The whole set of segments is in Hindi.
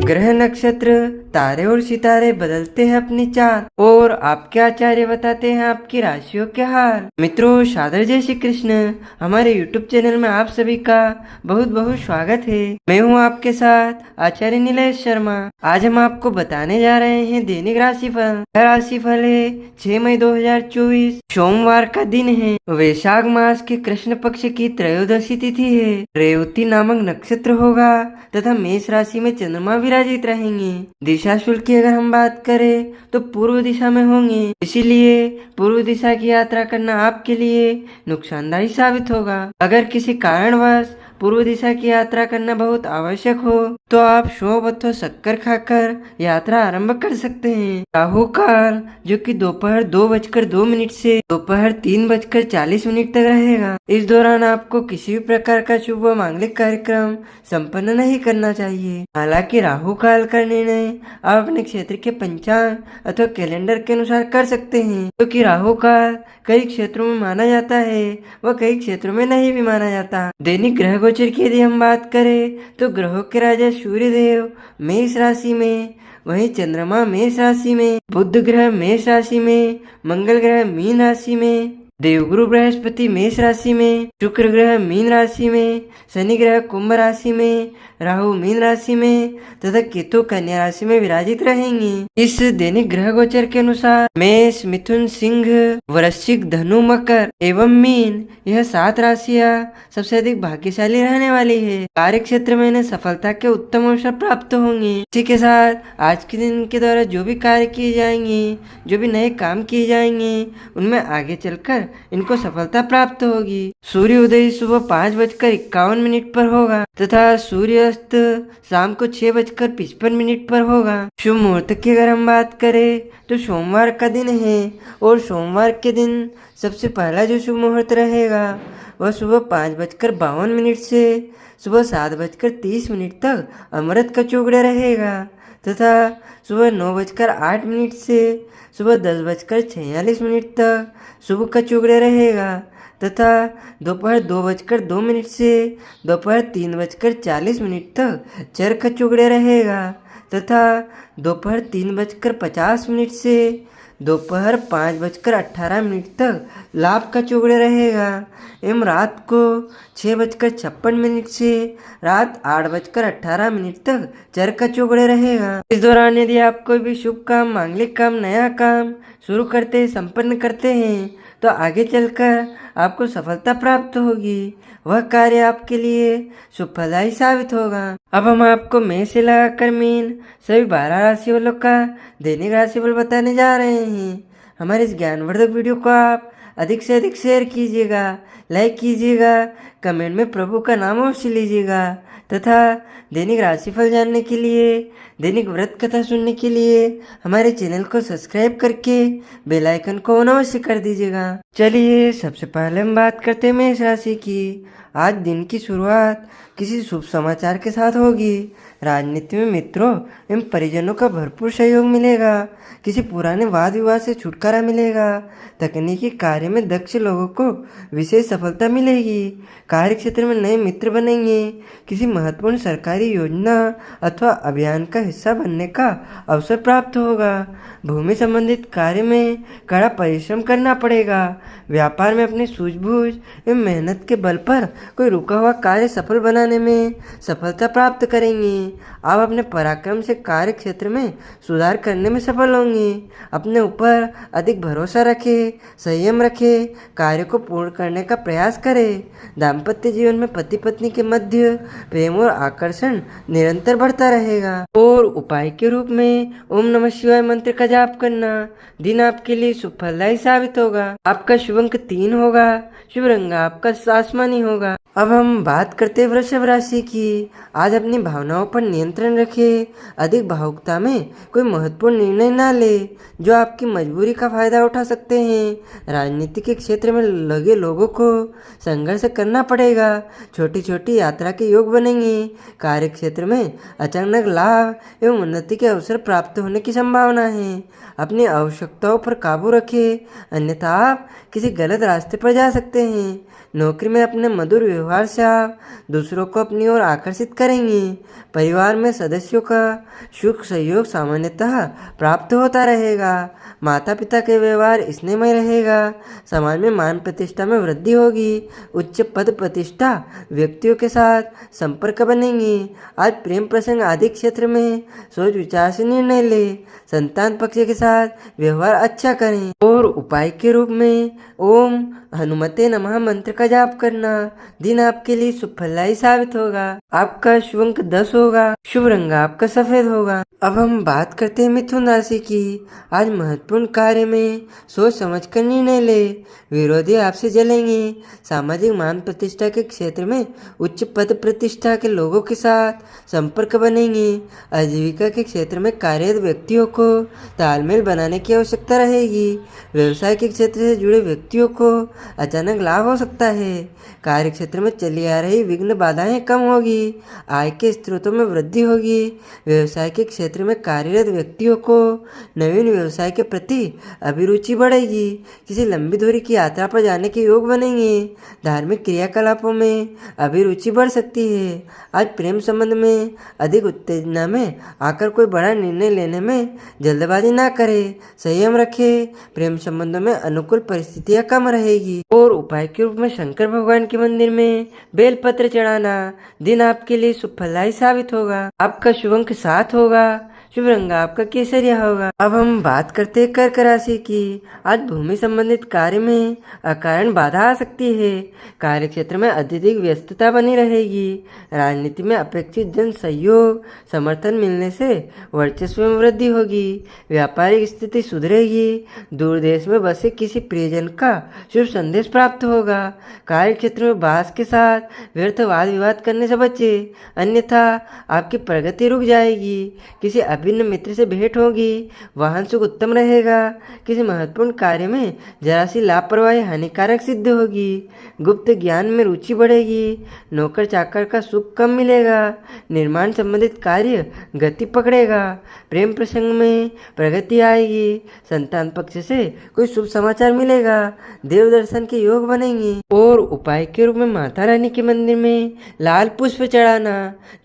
ग्रह नक्षत्र तारे और सितारे बदलते हैं अपनी चाल और आपके आचार्य बताते हैं आपकी राशियों के हाल। मित्रों, सादर जय श्री कृष्ण। हमारे YouTube चैनल में आप सभी का बहुत बहुत स्वागत है। मैं हूं आपके साथ आचार्य नीलेश शर्मा। आज हम आपको बताने जा रहे हैं दैनिक राशिफल। यह राशिफल है 6 मई 2024 सोमवार का दिन है। वैशाख मास के कृष्ण पक्ष की त्रयोदशी तिथि है। रेवती नामक नक्षत्र होगा तथा मेष राशि में चंद्रमा विराजित रहेंगे। दिशा शुल्क की अगर हम बात करें तो पूर्व दिशा में होंगे, इसीलिए पूर्व दिशा की यात्रा करना आपके लिए नुकसानदायी साबित होगा। अगर किसी कारणवश पूर्व दिशा की यात्रा करना बहुत आवश्यक हो तो आप सौंफ अथवा शक्कर खाकर यात्रा आरंभ कर सकते हैं। राहु काल जो कि दोपहर 2:02 से दोपहर 3:40 तक रहेगा। इस दौरान आपको किसी भी प्रकार का शुभ व मांगलिक कार्यक्रम संपन्न नहीं करना चाहिए। हालांकि राहु काल का निर्णय आप अपने क्षेत्र के पंचांग अथवा कैलेंडर के अनुसार कर सकते हैं, क्योंकि राहु काल कई क्षेत्रों में माना जाता है व कई क्षेत्रों में नहीं भी माना जाता। दैनिक ग्रह गोचर की यदि हम बात करें तो ग्रहों के राजा सूर्य देव मेष राशि में, वहीं चंद्रमा मेष राशि में, बुध ग्रह मेष राशि में, मंगल ग्रह मीन राशि में, देवगुरु बृहस्पति मेष राशि में, शुक्र ग्रह मीन राशि में, शनि ग्रह कुंभ राशि में, राहु मीन राशि में तथा केतु कन्या राशि में विराजित रहेंगे। इस दैनिक ग्रह गोचर के अनुसार मेष, मिथुन, सिंह, वृश्चिक, धनु, मकर एवं मीन यह 7 राशियां सबसे अधिक भाग्यशाली रहने वाली है। कार्य क्षेत्र में इन्हें सफलता के उत्तम अवसर प्राप्त होंगे। इसी के साथ आज के दिन के द्वारा जो भी कार्य किए जाएंगे, जो भी नए काम किए जाएंगे, उनमें आगे चलकर इनको सफलता प्राप्त होगी। सूर्य उदय सुबह 5:51 पर होगा तथा सूर्यास्त शाम को 6:55 पर होगा। शुभ मुहूर्त की अगर हम बात करें तो सोमवार का दिन है और सोमवार के दिन सबसे पहला जो शुभ मुहूर्त रहेगा वह सुबह 5:52 से सुबह 7:30 तक अमृत का चौगड़े रहेगा तथा सुबह 9:08 से सुबह 10:46 तक शुभ का चौगड़े रहेगा तथा दोपहर 2:02 से दोपहर 3:40 तक चर का चौगड़े रहेगा तथा दोपहर 3:50 से दोपहर 5:18 तक लाभ का चौगड़े रहेगा एवं रात को 6:56 से रात 8:18 तक चर का चौगड़े रहेगा। इस दौरान यदि आप कोई भी शुभ काम, मांगलिक काम, नया काम शुरू करते, संपन्न करते हैं तो आगे चलकर आपको सफलता प्राप्त होगी। वह कार्य आपके लिए सुफलदायी साबित होगा। अब हम आपको मेष से लगाकर मीन सभी 12 राशि वालों का दैनिक राशिफल बताने जा रहे हैं। हमारे इस ज्ञानवर्धक वीडियो को आप अधिक से अधिक शेयर कीजिएगा, लाइक कीजिएगा, कमेंट में प्रभु का नाम अवश्य लीजिएगा तथा दैनिक राशिफल जानने के लिए, दैनिक व्रत कथा सुनने के लिए हमारे चैनल को सब्सक्राइब करके बेल आइकन को ऑन अवश्य कर दीजिएगा। चलिए सबसे पहले हम बात करते हैं मेष राशि की। आज दिन की शुरुआत किसी शुभ समाचार के साथ होगी। राजनीति में मित्रों एवं परिजनों का भरपूर सहयोग मिलेगा। किसी पुराने वाद विवाद से छुटकारा मिलेगा। तकनीकी कार्य में दक्ष लोगों को विशेष सफलता मिलेगी। कार्य क्षेत्र में नए मित्र बनेंगे। किसी महत्वपूर्ण सरकारी योजना अथवा अभियान का हिस्सा बनने का अवसर प्राप्त होगा। भूमि संबंधित कार्य में कड़ा परिश्रम करना पड़ेगा। व्यापार में अपनी सूझबूझ एवं मेहनत के बल पर कोई रुका हुआ कार्य सफल बनाने में सफलता प्राप्त करेंगे। आप अपने पराक्रम से कार्य क्षेत्र में सुधार करने में सफल होंगे। अपने ऊपर अधिक भरोसा रखें, संयम रखें, कार्य को पूर्ण करने का प्रयास करें। दाम्पत्य जीवन में पति पत्नी के मध्य प्रेम और आकर्षण निरंतर बढ़ता रहेगा। और उपाय के रूप में ओम नमः शिवाय मंत्र का जाप करना दिन आपके लिए सुफलदायी साबित होगा। आपका शुभ अंक 3 होगा। शुभ रंग आपका आसमानी होगा। अब हम बात करते हैं वृषभ राशि की। आज अपनी भावनाओं पर नियंत्रण रखें। अधिक भावुकता में कोई महत्वपूर्ण निर्णय ना ले जो आपकी मजबूरी का फायदा उठा सकते हैं। राजनीति के क्षेत्र में लगे लोगों को संघर्ष करना पड़ेगा। छोटी छोटी यात्रा के योग बनेंगे। कार्य क्षेत्र में अचानक लाभ एवं उन्नति के अवसर प्राप्त होने की संभावना है। अपनी आवश्यकताओं पर काबू रखें, अन्यथा आप किसी गलत रास्ते पर जा सकते हैं। नौकरी में अपने मधुर व्यवहार से आप दूसरों को अपनी ओर आकर्षित करेंगे। परिवार में सदस्यों का सुख सहयोग सामान्यतः प्राप्त होता रहेगा। माता पिता के व्यवहार स्नेहमय रहेगा। समाज में मान प्रतिष्ठा में वृद्धि होगी। उच्च पद प्रतिष्ठा व्यक्तियों के साथ संपर्क बनेंगे। आज प्रेम प्रसंग आदि क्षेत्र में सोच विचार से निर्णय ले। संतान पक्ष के साथ व्यवहार अच्छा करें और उपाय के रूप में ओम हनुमते नमः मंत्र का जाप करना दिन आपके लिए सुफलदायी साबित होगा। आपका शुभ अंक 10 होगा। शुभ रंग आपका सफेद होगा। अब हम बात करते हैं मिथुन राशि की। आज महत्वपूर्ण कार्य में सोच समझ कर निर्णय ले। विरोधी आपसे जलेंगे। सामाजिक मान प्रतिष्ठा के क्षेत्र में उच्च पद प्रतिष्ठा के लोगों के साथ संपर्क बनेंगे। आजीविका के क्षेत्र में कार्यरत व्यक्तियों को तालमेल बनाने की आवश्यकता रहेगी। व्यवसाय के क्षेत्र से जुड़े व्यक्तियों को अचानक लाभ हो सकता है। कार्य क्षेत्र में चली आ रही विघ्न बाधाएं कम होगी। आय के स्रोतों में वृद्धि होगी। व्यवसाय के क्षेत्र में कार्यरत व्यक्तियों को नवीन व्यवसाय के प्रति अभिरुचि बढ़ेगी। किसी लंबी दूरी की यात्रा पर जाने के योग बनेंगे। धार्मिक क्रियाकलापों में अभिरुचि बढ़ सकती है। आज प्रेम संबंध में अधिक उत्तेजना में आकर कोई बड़ा निर्णय लेने में जल्दबाजी ना करे। संयम रखे। प्रेम संबंधों में अनुकूल परिस्थितियां कम रहेगी। और उपाय के रूप में शंकर भगवान के मंदिर में बेलपत्र चढ़ाना दिन आपके लिए सुफलदायी साबित होगा। आपका शुभ अंक 7 होगा। शुभ रंग आपका केसरिया होगा। अब हम बात करते हैं कर्क राशि की। आज भूमि संबंधित कार्य में अकारण बाधा आ सकती है। कार्य क्षेत्र में अत्यधिक व्यस्तता बनी रहेगी। राजनीति में अपेक्षित जन सहयोग समर्थन मिलने से वर्चस्व में वृद्धि होगी। व्यापारिक स्थिति सुधरेगी। दूर देश में बसे किसी प्रियजन का शुभ संदेश प्राप्त होगा। कार्य क्षेत्र में बास के साथ व्यर्थ वाद विवाद करने से बचे, अन्यथा आपकी प्रगति रुक जाएगी। किसी अभिन्न मित्र से भेंट होगी। वाहन सुख उत्तम रहेगा। किसी महत्वपूर्ण कार्य में जरा सी लापरवाही हानिकारक सिद्ध होगी। गुप्त ज्ञान में रुचि बढ़ेगी। नौकर चाकर का सुख कम मिलेगा। निर्माण संबंधित कार्य गति पकड़ेगा। प्रेम प्रसंग में प्रगति आएगी। संतान पक्ष से कोई शुभ समाचार मिलेगा। देव दर्शन के योग बनेंगे। और उपाय के रूप में माता रानी के मंदिर में लाल पुष्प चढ़ाना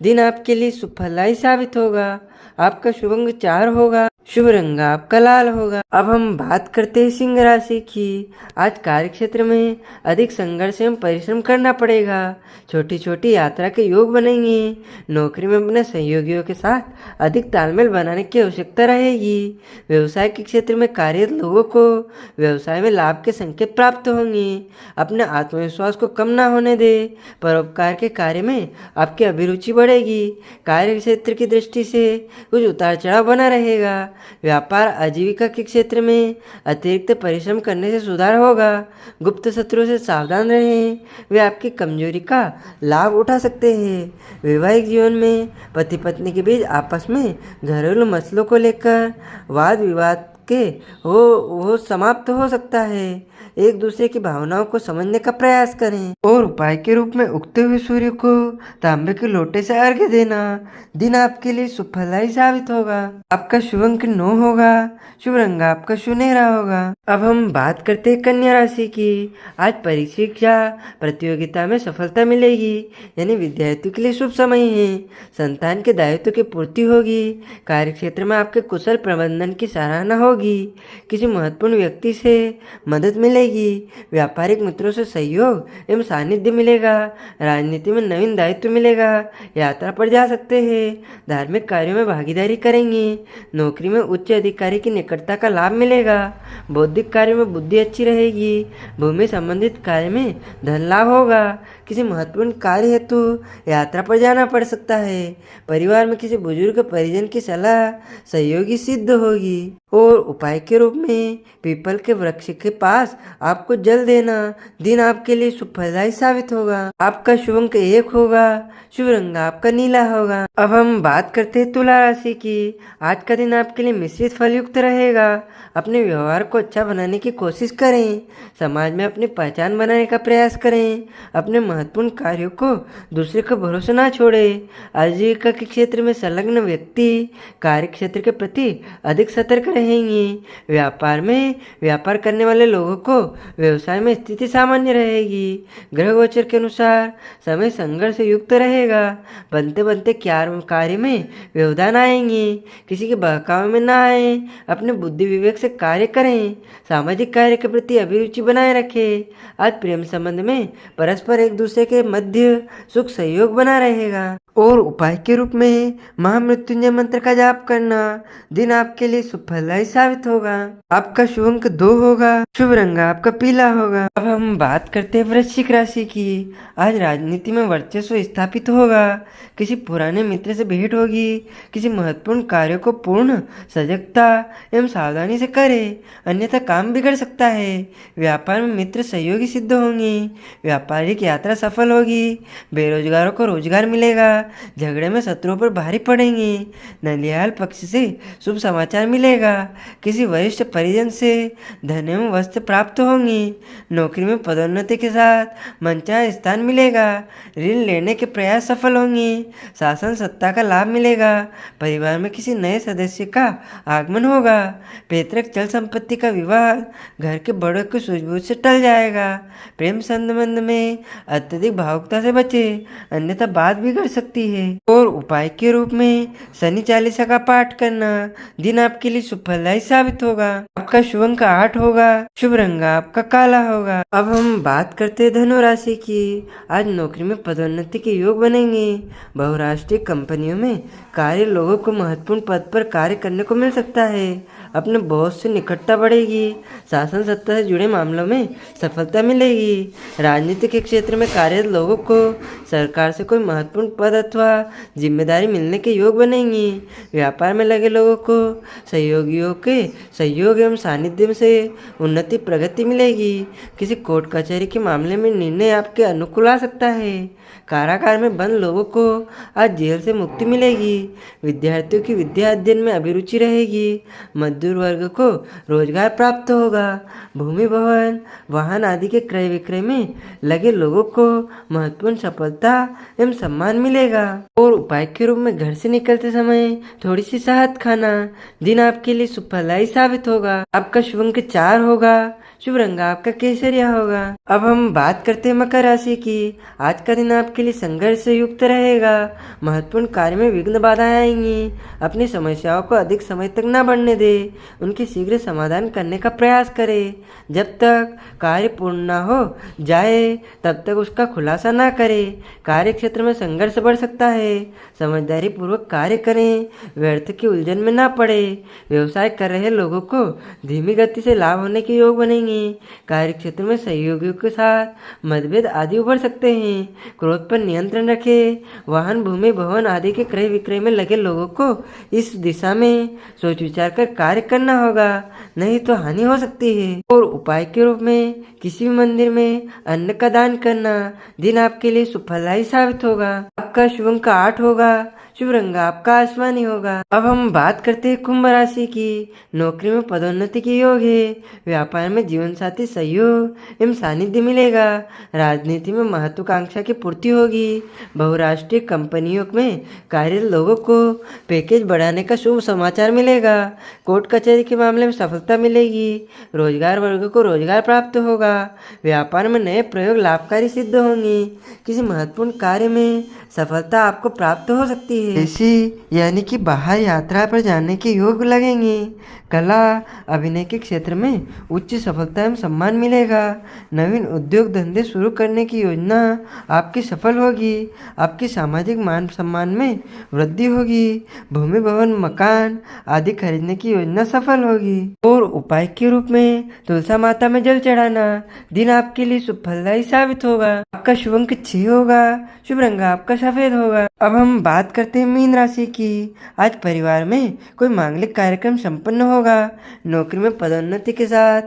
दिन आपके लिए सुफलदायी साबित होगा। आपका शुभ अंक 4 होगा। शुभ रंग आपका लाल होगा। अब हम बात करते हैं सिंह राशि की। आज कार्य क्षेत्र में अधिक संघर्ष एवं परिश्रम करना पड़ेगा। छोटी छोटी यात्रा के योग बनेंगे। नौकरी में अपने सहयोगियों के साथ अधिक तालमेल बनाने की आवश्यकता रहेगी। व्यवसाय के क्षेत्र में कार्यरत लोगों को व्यवसाय में लाभ के संकेत प्राप्त होंगे। अपने आत्मविश्वास को कम ना होने दे। परोपकार के कार्य में आपकी अभिरुचि बढ़ेगी। कार्य क्षेत्र की दृष्टि से कुछ उतार चढ़ाव बना रहेगा। व्यापार आजीविका के क्षेत्र में अतिरिक्त परिश्रम करने से सुधार होगा। गुप्त शत्रुओं से सावधान रहें। वे आपकी कमजोरी का लाभ उठा सकते हैं। वैवाहिक जीवन में पति पत्नी के बीच आपस में घरेलू मसलों को लेकर वाद विवाद के वो समाप्त हो सकता है। एक दूसरे की भावनाओं को समझने का प्रयास करें। और उपाय के रूप में उगते हुए सूर्य को तांबे के लोटे से अर्घ्य देना दिन आपके लिए सुफलदायी साबित होगा। आपका शुभ अंक 9 होगा। शुभ रंग आपका सुनहरा होगा। अब हम बात करते हैं कन्या राशि की। आज परीक्षा प्रतियोगिता में सफलता मिलेगी, यानी विद्यार्थियों के लिए शुभ समय है। संतान के दायित्व की पूर्ति होगी। कार्य क्षेत्र में आपके कुशल प्रबंधन की सराहना होगी। किसी महत्वपूर्ण व्यक्ति से मदद मिलेगी। व्यापारिक मित्रों से सहयोग एवं सानिध्य मिलेगा। राजनीति में नवीन दायित्व मिलेगा। यात्रा पर जा सकते हैं। धार्मिक कार्यों में भागीदारी करेंगे। नौकरी में उच्च अधिकारी की निकटता का लाभ मिलेगा। बौद्धिक कार्यों में बुद्धि अच्छी रहेगी। भूमि संबंधित कार्य में धन लाभ होगा। किसी महत्वपूर्ण कार्य हेतु यात्रा पर जाना पड़ सकता है। परिवार में किसी बुजुर्ग परिजन की सलाह सहयोगी सिद्ध होगी। और उपाय के रूप में पीपल के वृक्ष के पास आपको जल देना दिन आपके लिए सुफलदायी साबित होगा। आपका शुभ अंक 1 होगा। शुभ रंग आपका नीला होगा। अब हम बात करते हैं तुला राशि की। आज का दिन आपके लिए मिश्रित फल युक्त रहेगा। अपने व्यवहार को अच्छा बनाने की कोशिश करें। समाज में अपनी पहचान बनाने का प्रयास करें। अपने महत्वपूर्ण कार्यों को दूसरे को भरोसा ना छोड़े। आजीविका के क्षेत्र में संलग्न व्यक्ति कार्य क्षेत्र के प्रति अधिक सतर्क रहे। रहेंगी। व्यापार करने वाले लोगों को व्यवसाय में स्थिति सामान्य रहेगी। ग्रह गोचर के अनुसार समय संघर्ष युक्त रहेगा। बनते बनते कार्य में व्यवधान आएंगे। किसी के बहकावे में ना आए, अपने बुद्धि विवेक से कार्य करें। सामाजिक कार्य के प्रति अभिरुचि बनाए रखें। आज प्रेम संबंध में परस्पर एक दूसरे के मध्य सुख सहयोग बना रहेगा। और उपाय के रूप में महामृत्युंजय मंत्र का जाप करना दिन आपके लिए सुफलदायी साबित होगा। आपका शुभ अंक 2 होगा। शुभ रंग आपका पीला होगा। अब हम बात करते हैं वृश्चिक राशि की। आज राजनीति में वर्चस्व स्थापित होगा। किसी पुराने मित्र से भेंट होगी। किसी महत्वपूर्ण कार्य को पूर्ण सजगता एवं सावधानी से करें, अन्यथा काम बिगड़ सकता है। व्यापार में मित्र सहयोगी सिद्ध होंगे। व्यापारिक यात्रा सफल होगी। बेरोजगारों को रोजगार मिलेगा। झगड़े में शत्रुओं पर भारी पड़ेंगे। ननिहाल पक्ष से शुभ समाचार मिलेगा। किसी वरिष्ठ परिजन से धन एवं वस्त्र प्राप्त होंगे। नौकरी में पदोन्नति के साथ मनचाहा स्थान मिलेगा। ऋण लेने के प्रयास सफल होंगे। शासन सत्ता का लाभ मिलेगा। परिवार में किसी नए सदस्य का आगमन होगा। पैतृक चल संपत्ति का विवाद घर के बड़ों की सूझबूझ से टल जाएगा। प्रेम संबंध में अत्यधिक भावुकता से बचे, अन्यथा बात बिगड़ सकती है। और उपाय के रूप में शनि चालीसा का पाठ करना दिन आपके लिए सुफलदायी साबित होगा। आपका शुभ अंक 8 होगा। शुभ रंग आपका काला होगा। अब हम बात करते हैं धनु राशि की। आज नौकरी में पदोन्नति के योग बनेंगे। बहुराष्ट्रीय कंपनियों में कार्य लोगों को महत्वपूर्ण पद पर कार्य करने को मिल सकता है। अपने बॉस से निकटता बढ़ेगी। शासन सत्ता से जुड़े मामलों में सफलता मिलेगी। राजनीति के क्षेत्र में कार्यरत लोगों को सरकार से कोई महत्वपूर्ण पद अथवा जिम्मेदारी मिलने के योग बनेंगी। व्यापार में लगे लोगों को सहयोगियों के सहयोग एवं सानिध्य से उन्नति प्रगति मिलेगी। किसी कोर्ट कचहरी के मामले में निर्णय आपके अनुकूल आ सकता है। कारागार में बंद लोगों को आज जेल से मुक्ति मिलेगी। विद्यार्थियों की विद्या अध्ययन में अभिरुचि रहेगी। मजदूर वर्ग को रोजगार प्राप्त होगा। भूमि भवन वाहन आदि के क्रय विक्रय में लगे लोगों को महत्वपूर्ण सफलता एवं सम्मान मिलेगा। और उपाय के रूप में घर से निकलते समय थोड़ी सी शहद खाना दिन आपके लिए सुफलदायी साबित होगा। आपका शुभ अंक 4 होगा। शुभ रंग आपका केसरिया होगा। अब हम बात करते हैं मकर राशि की। आज का दिन आपके लिए संघर्ष से युक्त रहेगा। महत्वपूर्ण कार्य में विघ्न बाधाएं आएंगी। अपनी समस्याओं को अधिक समय तक न बढ़ने दे, उनकी शीघ्र समाधान करने का प्रयास करें। जब तक कार्य पूर्ण न हो जाए तब तक उसका खुलासा न करें। कार्य क्षेत्र में संघर्ष बढ़ सकता है। समझदारी पूर्वक कार्य करें, व्यर्थ की उलझन में न पड़े। व्यवसाय कर रहे लोगों को धीमी गति से लाभ होने के योग बनेंगे। कार्य क्षेत्र में सहयोगियों के साथ मतभेद आदि उभर सकते हैं। क्रोध पर नियंत्रण रखें। वाहन भूमि भवन आदि के क्रय विक्रय में लगे लोगों को इस दिशा में सोच विचार कर कार्य करना होगा, नहीं तो हानि हो सकती है। और उपाय के रूप में किसी भी मंदिर में अन्न का दान करना दिन आपके लिए सुफलदायी साबित होगा। आपका शुभ अंक 8 होगा। शुभ रंग आपका आसमानी होगा। अब हम बात करते हैं कुंभ राशि की। नौकरी में पदोन्नति के योग है। व्यापार में जीवन साथी सहयोग एवं सानिध्य मिलेगा। राजनीति में महत्वाकांक्षा की पूर्ति होगी। बहुराष्ट्रीय कंपनियों में कार्यरत लोगों को पैकेज बढ़ाने का शुभ समाचार मिलेगा। कोर्ट कचहरी के मामले में सफलता मिलेगी। रोजगार वर्ग को रोजगार प्राप्त होगा। व्यापार में नए प्रयोग लाभकारी सिद्ध होंगे। किसी महत्वपूर्ण कार्य में सफलता आपको प्राप्त हो सकती है। ऐसी यानी कि बाहर यात्रा पर जाने के योग लगेंगे। कला अभिनय के क्षेत्र में उच्च सफलता एवं सम्मान मिलेगा। नवीन उद्योग धंधे शुरू करने की योजना आपकी सफल होगी। आपके सामाजिक मान सम्मान में वृद्धि होगी। भूमि भवन मकान आदि खरीदने की योजना सफल होगी। और उपाय के रूप में तुलसा माता में जल चढ़ाना दिन आपके लिए सुफलदायी साबित होगा। आपका शुभ अंक 6 होगा। शुभ रंग आपका सफेद होगा। अब हम बात करते हैं मीन राशि की। आज परिवार में कोई मांगलिक कार्यक्रम संपन्न होगा। नौकरी में पदोन्नति के साथ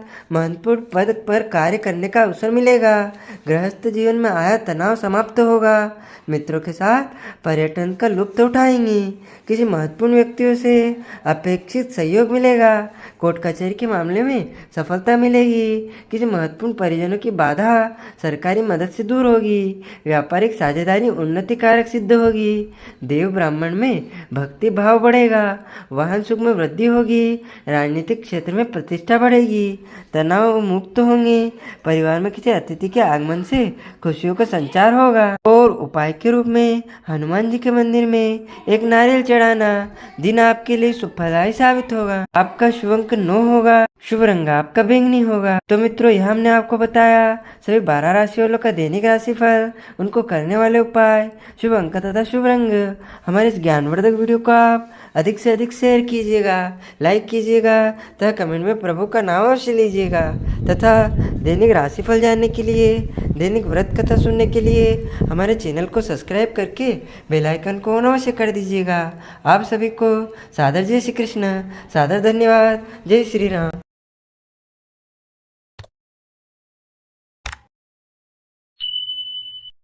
महत्वपूर्ण पद पर कार्य करने का अवसर मिलेगा। गृहस्थ जीवन में आया तनाव समाप्त होगा। मित्रों के साथ पर्यटन का लुत्फ उठाएंगे। किसी महत्वपूर्ण व्यक्तियों से अपेक्षित सहयोग मिलेगा। कोर्ट कचहरी के मामले में सफलता मिलेगी। किसी महत्वपूर्ण परिजनों की बाधा सरकारी मदद से दूर होगी। व्यापारिक साझेदारी उन्नति कारक सिद्ध होगी। देव ब्राह्मण में भक्ति भाव बढ़ेगा। वाहन सुख में वृद्धि होगी। राजनीतिक क्षेत्र में प्रतिष्ठा बढ़ेगी। तनाव मुक्त होंगे। परिवार में किसी अतिथि के आगमन से खुशियों का संचार होगा। और उपाय के रूप में हनुमान जी के मंदिर में एक नारियल चढ़ाना दिन आपके लिए शुभफलदायी साबित होगा। आपका शुभ अंक 9 होगा। शुभ रंग आपका बैंगनी होगा। तो मित्रों, यह हमने आपको बताया सभी 12 राशि वालों का दैनिक राशिफल, उनको करने वाले उपाय, शुभ अंक तथा शुभ रंग। हमारे इस ज्ञानवर्धक वीडियो को आप अधिक से अधिक शेयर कीजिएगा, लाइक कीजिएगा तथा कमेंट में प्रभु का नाम अवश्य लीजिएगा। तथा दैनिक राशिफल जानने के लिए, दैनिक व्रत कथा सुनने के लिए हमारे चैनल को सब्सक्राइब करके बेल आइकन को ऑन अवश्य कर दीजिएगा। आप सभी को सादर जय श्री कृष्ण, सादर धन्यवाद। जय श्री राम।